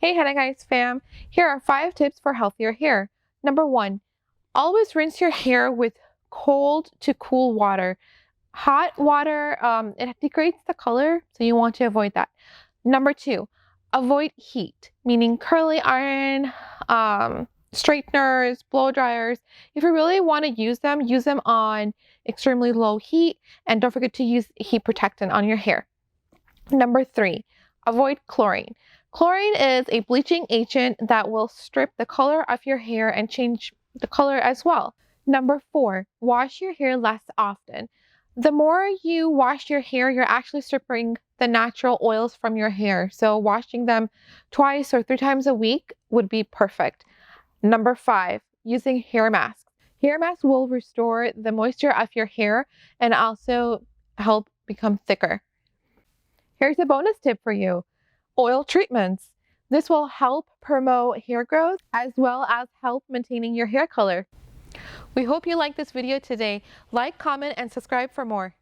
Hey Henna Guys Fam, here are 5 tips for healthier hair. Number 1, always rinse your hair with cold to cool water. Hot water, it degrades the color, so you want to avoid that. Number 2, avoid heat, meaning curly iron, straighteners, blow dryers. If you really want to use them on extremely low heat, and don't forget to use heat protectant on your hair. Number 3, avoid chlorine. Chlorine is a bleaching agent that will strip the color of your hair and change the color as well. Number 4, wash your hair less often. The more you wash your hair, you're actually stripping the natural oils from your hair. So washing them 2 or 3 times a week would be perfect. Number 5, using hair masks. Hair masks will restore the moisture of your hair and also help become thicker. Here's a bonus tip for you. Oil treatments. This will help promote hair growth as well as help maintaining your hair color. We hope you liked this video today. Like, comment, and subscribe for more.